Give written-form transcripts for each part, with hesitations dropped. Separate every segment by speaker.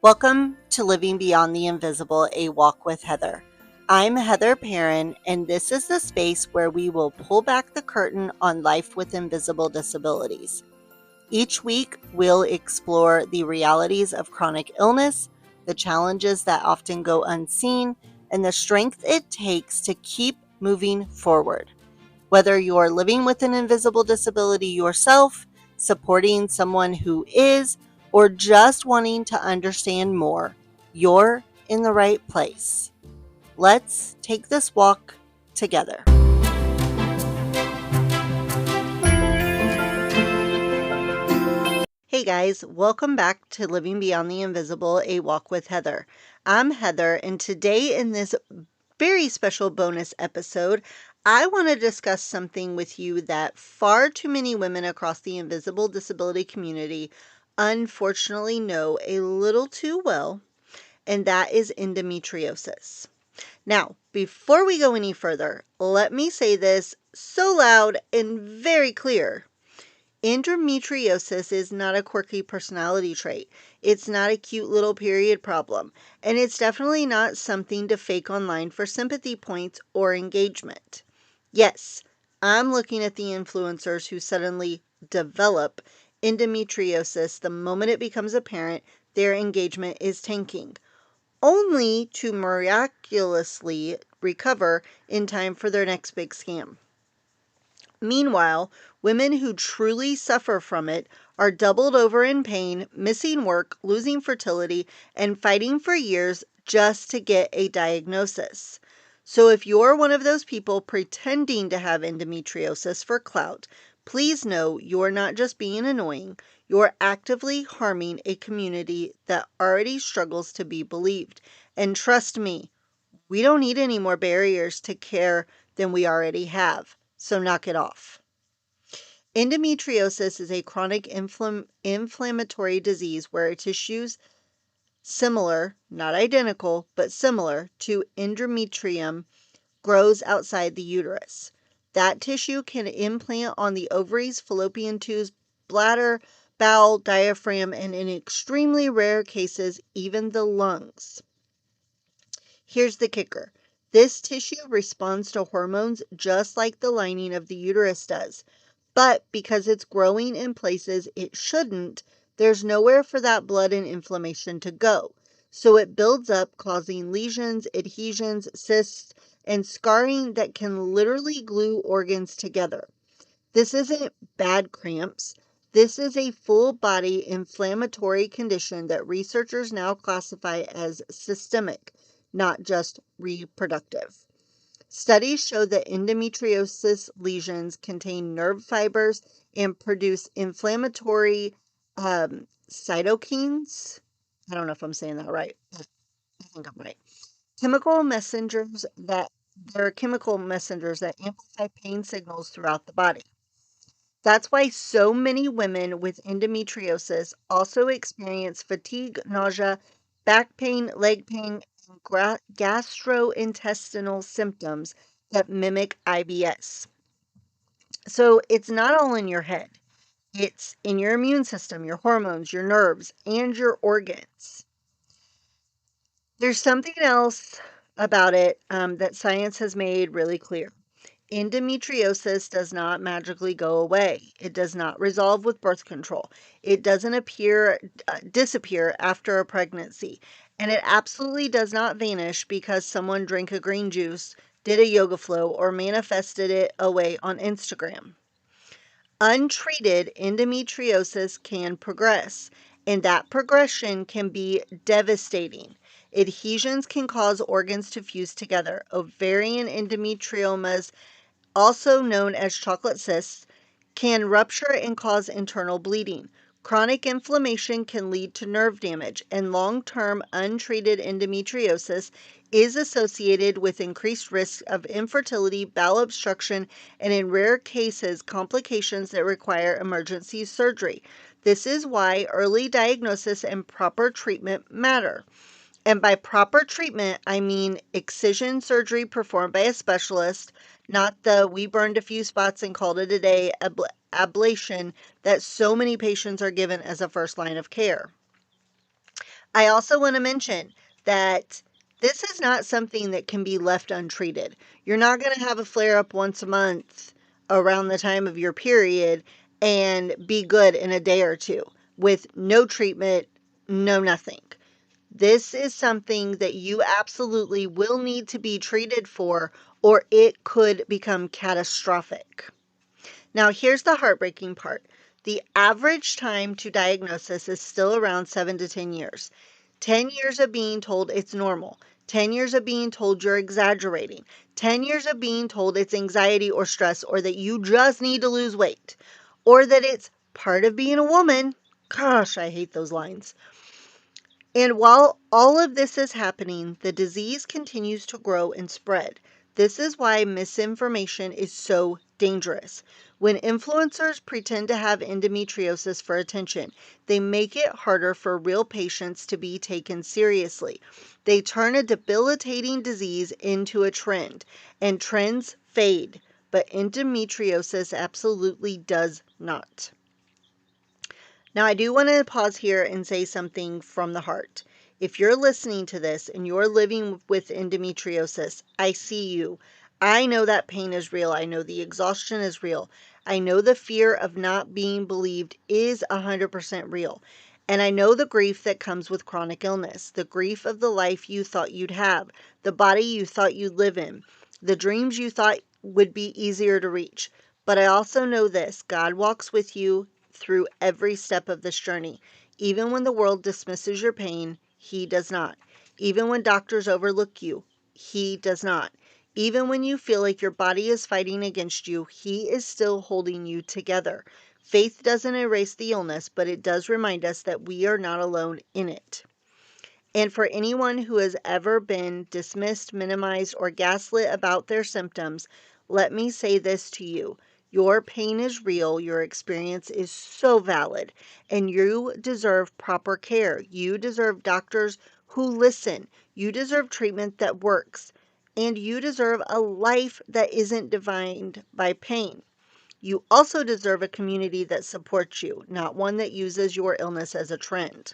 Speaker 1: Welcome to Living Beyond the Invisible, a walk with Heather. I'm Heather Perrin, and this is the space where we will pull back the curtain on life with invisible disabilities. Each week, we'll explore the realities of chronic illness, the challenges that often go unseen, and the strength it takes to keep moving forward. Whether you're living with an invisible disability yourself, supporting someone who is, or just wanting to understand more, you're in the right place. Let's take this walk together. Hey guys, welcome back to Living Beyond the Invisible, a walk with Heather. I'm Heather, and today in this very special bonus episode, I want to discuss something with you that far too many women across the invisible disability community unfortunately know a little too well, and that is endometriosis. Now, before we go any further, let me say this so loud and very clear. Endometriosis is not a quirky personality trait. It's not a cute little period problem. And it's definitely not something to fake online for sympathy points or engagement. Yes, I'm looking at the influencers who suddenly develop endometriosis the moment it becomes apparent their engagement is tanking, only to miraculously recover in time for their next big scam. Meanwhile, women who truly suffer from it are doubled over in pain, missing work, losing fertility, and fighting for years just to get a diagnosis. So if you're one of those people pretending to have endometriosis for clout, please know you're not just being annoying, you're actively harming a community that already struggles to be believed. And trust me, we don't need any more barriers to care than we already have. So knock it off. Endometriosis is a chronic inflammatory disease where tissues similar, not identical, but similar to endometrium grows outside the uterus. That tissue can implant on the ovaries, fallopian tubes, bladder, bowel, diaphragm, and in extremely rare cases, even the lungs. Here's the kicker. This tissue responds to hormones just like the lining of the uterus does. But because it's growing in places it shouldn't, there's nowhere for that blood and inflammation to go. So it builds up, causing lesions, adhesions, cysts, and scarring that can literally glue organs together. This isn't bad cramps. This is a full body inflammatory condition that researchers now classify as systemic, not just reproductive. Studies show that endometriosis lesions contain nerve fibers and produce inflammatory cytokines. I don't know if I'm saying that right, but I think I'm right. There are chemical messengers that amplify pain signals throughout the body. That's why so many women with endometriosis also experience fatigue, nausea, back pain, leg pain, and gastrointestinal symptoms that mimic IBS. So it's not all in your head. It's in your immune system, your hormones, your nerves, and your organs. There's something else about it that science has made really clear. Endometriosis does not magically go away. It does not resolve with birth control. It doesn't disappear after a pregnancy. And it absolutely does not vanish because someone drank a green juice, did a yoga flow, or manifested it away on Instagram. Untreated endometriosis can progress, and that progression can be devastating. Adhesions can cause organs to fuse together. Ovarian endometriomas, also known as chocolate cysts, can rupture and cause internal bleeding. Chronic inflammation can lead to nerve damage, and long-term untreated endometriosis is associated with increased risk of infertility, bowel obstruction, and in rare cases, complications that require emergency surgery. This is why early diagnosis and proper treatment matter. And by proper treatment, I mean excision surgery performed by a specialist, not the we burned a few spots and called it a day ablation that so many patients are given as a first line of care. I also want to mention that this is not something that can be left untreated. You're not going to have a flare up once a month around the time of your period and be good in a day or two with no treatment, no nothing. This is something that you absolutely will need to be treated for, or it could become catastrophic. Now, here's the heartbreaking part. The average time to diagnosis is still around 7 to 10 years. 10 years of being told it's normal. 10 years of being told you're exaggerating. 10 years of being told it's anxiety or stress, or that you just need to lose weight, or that it's part of being a woman. Gosh, I hate those lines. And while all of this is happening, the disease continues to grow and spread. This is why misinformation is so dangerous. When influencers pretend to have endometriosis for attention, they make it harder for real patients to be taken seriously. They turn a debilitating disease into a trend, and trends fade, but endometriosis absolutely does not. Now, I do want to pause here and say something from the heart. If you're listening to this and you're living with endometriosis, I see you. I know that pain is real. I know the exhaustion is real. I know the fear of not being believed is 100% real. And I know the grief that comes with chronic illness, the grief of the life you thought you'd have, the body you thought you'd live in, the dreams you thought would be easier to reach. But I also know this: God walks with you through every step of this journey. Even when the world dismisses your pain, He does not. Even when doctors overlook you, He does not. Even when you feel like your body is fighting against you, He is still holding you together. Faith doesn't erase the illness, but it does remind us that we are not alone in it. And for anyone who has ever been dismissed, minimized, or gaslit about their symptoms, let me say this to you. Your pain is real, your experience is so valid, and you deserve proper care. You deserve doctors who listen. You deserve treatment that works. And you deserve a life that isn't defined by pain. You also deserve a community that supports you, not one that uses your illness as a trend.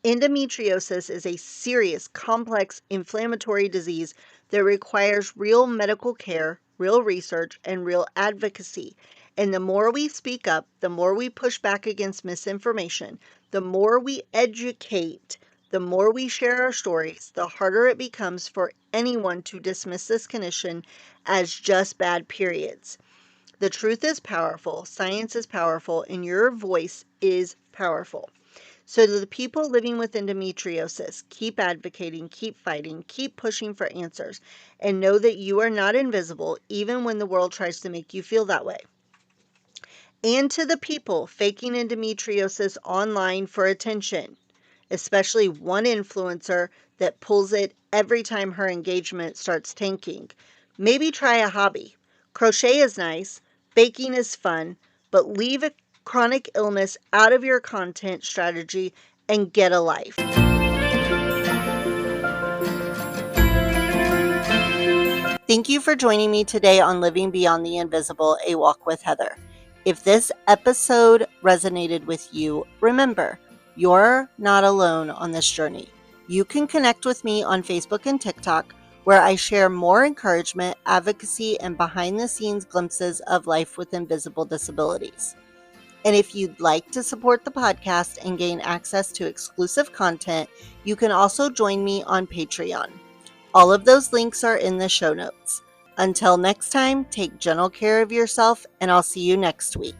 Speaker 1: Endometriosis is a serious, complex, inflammatory disease that requires real medical care, real research, and real advocacy. And the more we speak up, the more we push back against misinformation, the more we educate, the more we share our stories, the harder it becomes for anyone to dismiss this condition as just bad periods. The truth is powerful, science is powerful, and your voice is powerful. So to the people living with endometriosis, keep advocating, keep fighting, keep pushing for answers, and know that you are not invisible even when the world tries to make you feel that way. And to the people faking endometriosis online for attention, especially one influencer that pulls it every time her engagement starts tanking, maybe try a hobby. Crochet is nice, baking is fun, but leave a chronic illness out of your content strategy and get a life. Thank you for joining me today on Living Beyond the Invisible, A Walk with Heather. If this episode resonated with you, remember, you're not alone on this journey. You can connect with me on Facebook and TikTok, where I share more encouragement, advocacy, and behind-the-scenes glimpses of life with invisible disabilities. And if you'd like to support the podcast and gain access to exclusive content, you can also join me on Patreon. All of those links are in the show notes. Until next time, take gentle care of yourself, and I'll see you next week.